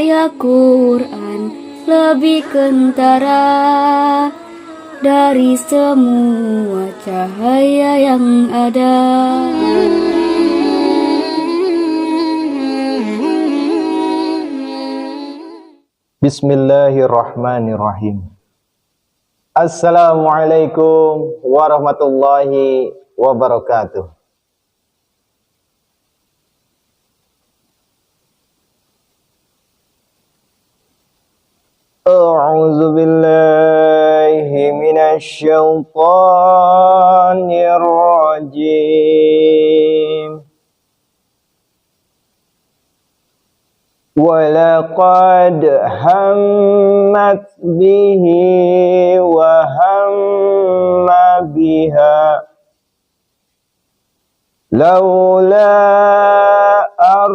cahaya Quran lebih kentara dari semua cahaya yang ada. Bismillahirrahmanirrahim. Assalamualaikum warahmatullahi wabarakatuh. A'udzu billahi minasy syaithanir rajim. وَلَقَدْ هَمَّتْ بِهِ وَهَمَّ بِهَا لَوْلَا أَن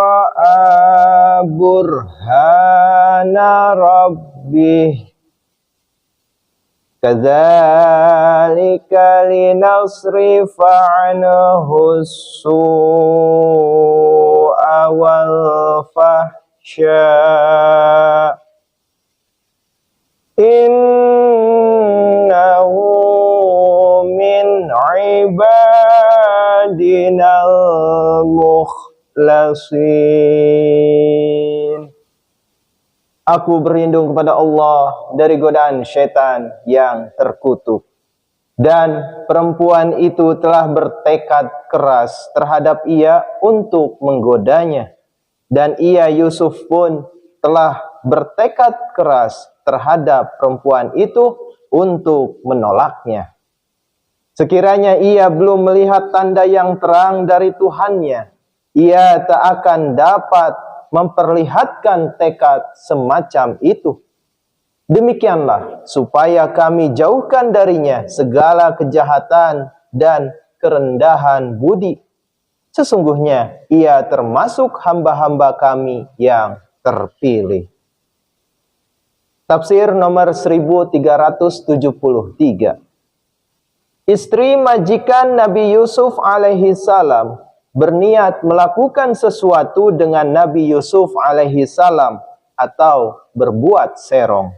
رَّأَىٰ بُرْهَانَ رَبِّهِ كَذَٰلِكَ لِنَصْرِفَ عَنْهُ السُّوءَ وَالْفَحْشَاءَ إِنَّهُ مِنْ عِبَادِنَا الْمُخْلَصِينَ. Aku berlindung kepada Allah dari godaan syaitan yang terkutuk. Dan perempuan itu telah bertekad keras terhadap ia untuk menggodanya. Dan ia Yusuf pun telah bertekad keras terhadap perempuan itu untuk menolaknya. Sekiranya ia belum melihat tanda yang terang dari Tuhannya, ia tak akan dapat memperlihatkan tekad semacam itu. Demikianlah supaya kami jauhkan darinya segala kejahatan dan kerendahan budi. Sesungguhnya ia termasuk hamba-hamba kami yang terpilih. Tafsir nomor 1373. Istri majikan Nabi Yusuf alaihi salam berniat melakukan sesuatu dengan Nabi Yusuf alaihi salam atau berbuat serong.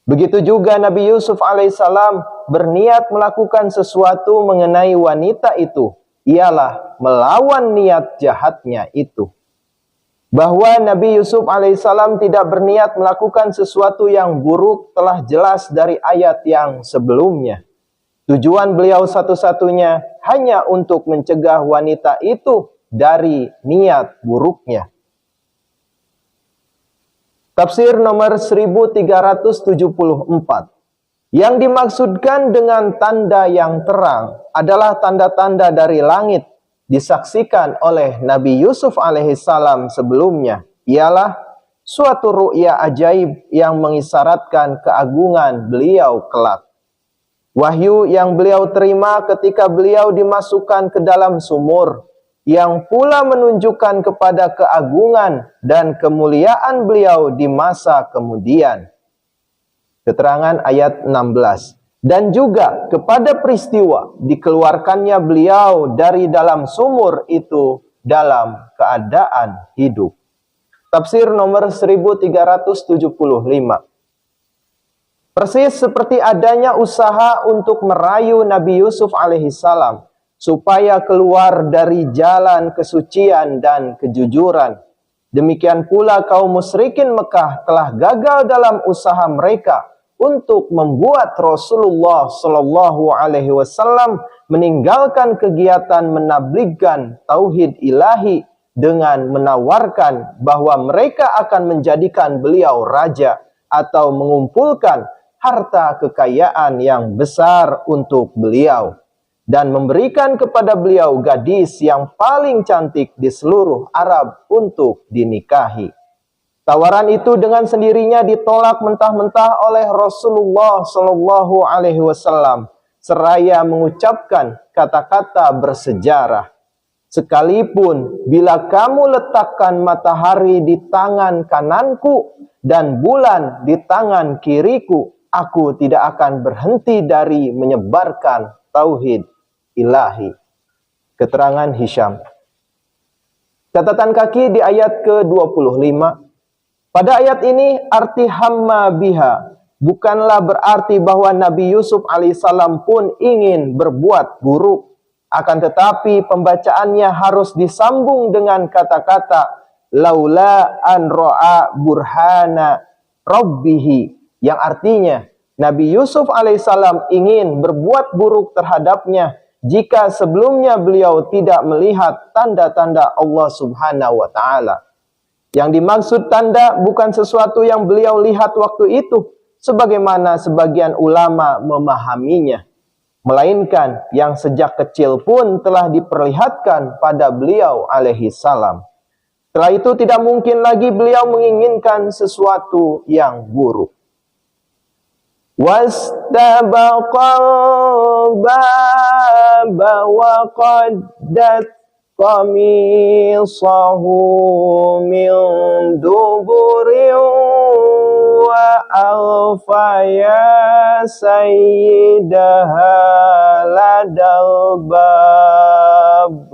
Begitu juga Nabi Yusuf alaihi salam berniat melakukan sesuatu mengenai wanita itu, ialah melawan niat jahatnya itu. Bahwa Nabi Yusuf alaihi salam tidak berniat melakukan sesuatu yang buruk telah jelas dari ayat yang sebelumnya. Tujuan beliau satu-satunya hanya untuk mencegah wanita itu dari niat buruknya. Tafsir nomor 1374. Yang dimaksudkan dengan tanda yang terang adalah tanda-tanda dari langit disaksikan oleh Nabi Yusuf alaihissalam sebelumnya. Ialah suatu ru'ya ajaib yang mengisyaratkan keagungan beliau kelak. Wahyu yang beliau terima ketika beliau dimasukkan ke dalam sumur, yang pula menunjukkan kepada keagungan dan kemuliaan beliau di masa kemudian. Keterangan ayat 16. Dan juga kepada peristiwa dikeluarkannya beliau dari dalam sumur itu dalam keadaan hidup. Tafsir nomor 1375. Persis seperti adanya usaha untuk merayu Nabi Yusuf alaihissalam supaya keluar dari jalan kesucian dan kejujuran. Demikian pula kaum musyrikin Mekah telah gagal dalam usaha mereka untuk membuat Rasulullah Shallallahu Alaihi Wasallam meninggalkan kegiatan menabligkan tauhid ilahi dengan menawarkan bahwa mereka akan menjadikan beliau raja atau mengumpulkan harta kekayaan yang besar untuk beliau dan memberikan kepada beliau gadis yang paling cantik di seluruh Arab untuk dinikahi. Tawaran itu dengan sendirinya ditolak mentah-mentah oleh Rasulullah Shallallahu Alaihi Wasallam seraya mengucapkan kata-kata bersejarah. Sekalipun bila kamu letakkan matahari di tangan kananku dan bulan di tangan kiriku, aku tidak akan berhenti dari menyebarkan tauhid ilahi. Keterangan Hisham. Catatan kaki di ayat ke-25. Pada ayat ini arti hamma biha bukanlah berarti bahwa Nabi Yusuf alaihissalam pun ingin berbuat buruk. Akan tetapi pembacaannya harus disambung dengan kata-kata laula an ra'a burhana rabbihi, yang artinya Nabi Yusuf alaihissalam ingin berbuat buruk terhadapnya jika sebelumnya beliau tidak melihat tanda-tanda Allah subhanahu wa ta'ala. Yang dimaksud tanda bukan sesuatu yang beliau lihat waktu itu, sebagaimana sebagian ulama memahaminya, melainkan yang sejak kecil pun telah diperlihatkan pada beliau alaihi salam. Setelah itu tidak mungkin lagi beliau menginginkan sesuatu yang buruk. Wastabaqal baba wa qaddat qamisahu min duburin wa alfaya sayyidaha ladal bab.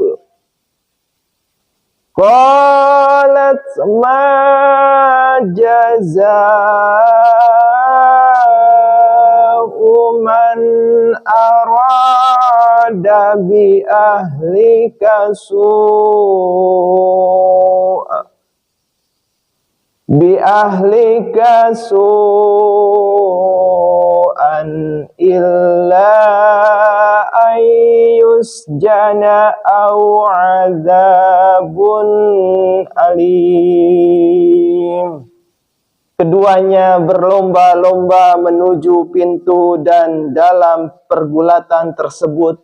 Qalat ma jazaa'u man arada bi ahlika su'an illa ayyusjana au azabun alim. Keduanya berlomba-lomba menuju pintu, dan dalam pergulatan tersebut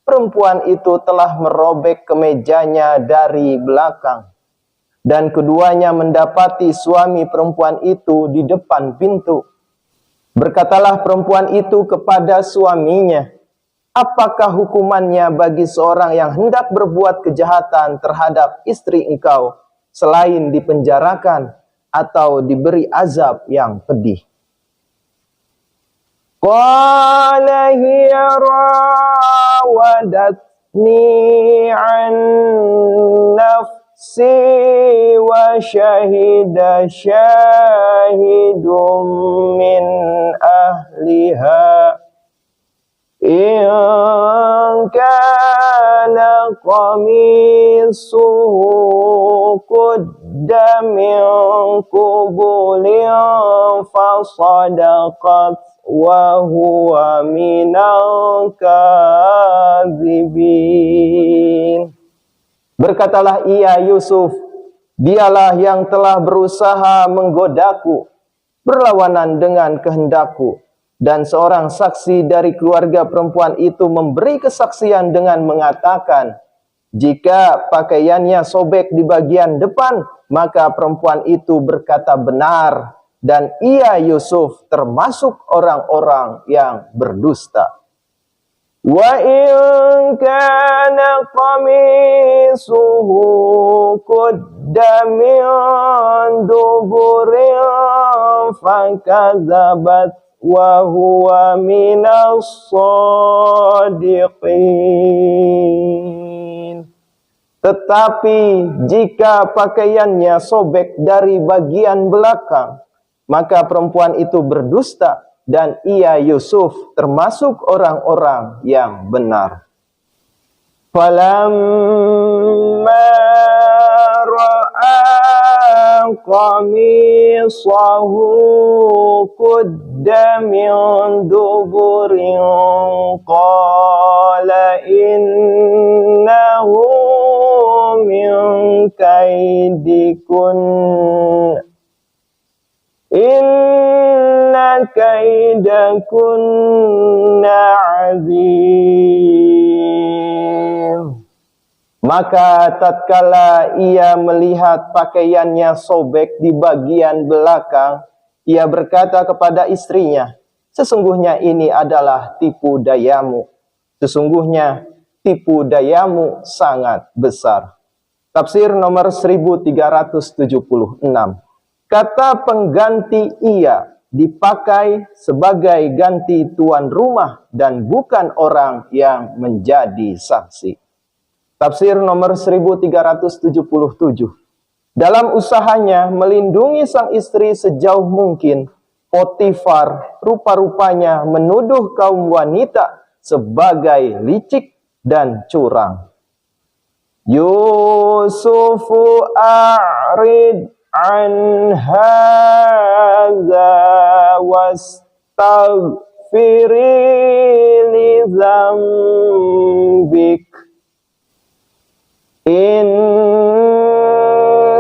perempuan itu telah merobek kemejanya dari belakang, dan keduanya mendapati suami perempuan itu di depan pintu. Berkatalah perempuan itu kepada suaminya, apakah hukumannya bagi seorang yang hendak berbuat kejahatan terhadap istri engkau selain dipenjarakan atau diberi azab yang pedih? Qala hiya rawadatni an nafsi wa syahida syahidum min ahliha in kana qamisuhu qudda min qubulin fasadaqat wa huwa minal kadzibin. Berkatalah ia, Yusuf, dialah yang telah berusaha menggodaku, berlawanan dengan kehendakku. Dan seorang saksi dari keluarga perempuan itu memberi kesaksian dengan mengatakan, jika pakaiannya sobek di bagian depan, maka perempuan itu berkata benar, dan ia Yusuf termasuk orang-orang yang berdusta. Wa in kana qamisuhu qudda min duburin fakadzabat wa huwa minas shadiqin. Tetapi jika pakaiannya sobek dari bagian belakang, maka perempuan itu berdusta, dan ia Yusuf termasuk orang-orang yang benar. Falamma ra'a qamisahu qudda min duburin qala innahu min kaidikun inna kaidakunna azim. Maka tatkala ia melihat pakaiannya sobek di bagian belakang, ia berkata kepada istrinya, sesungguhnya ini adalah tipu dayamu. Sesungguhnya tipu dayamu sangat besar. Tafsir nomor 1376. Kata pengganti ia dipakai sebagai ganti tuan rumah dan bukan orang yang menjadi saksi. Tafsir nomor 1377. Dalam usahanya melindungi sang istri sejauh mungkin, Potifar rupa-rupanya menuduh kaum wanita sebagai licik dan curang. Yusufu a'rid an hadza wastaghfiri li dzambik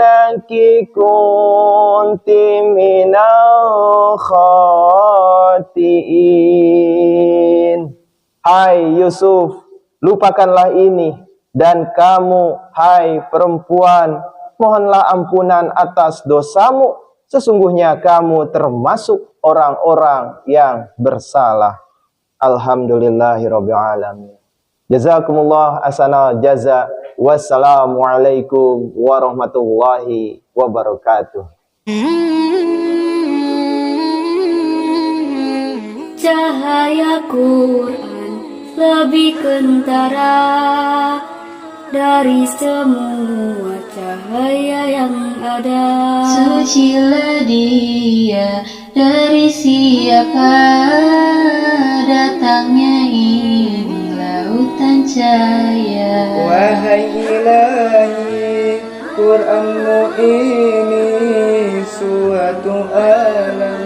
innaki kunti minal khatiin. Hai Yusuf, lupakanlah ini, dan kamu, hai perempuan, mohonlah ampunan atas dosamu. Sesungguhnya kamu termasuk orang-orang yang bersalah. Alhamdulillahirabbil alamin. Jazakumullah ahsanal jaza. Wassalamualaikum warahmatullahi wabarakatuh. Cahaya Quran lebih kentara dari semua cahaya yang ada. Sucilah dia dari siapa datangnya ini lautan cahaya. Wahai Ilahi, Qur'anmu ini suatu alam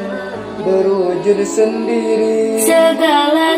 berwujud sendiri. Segala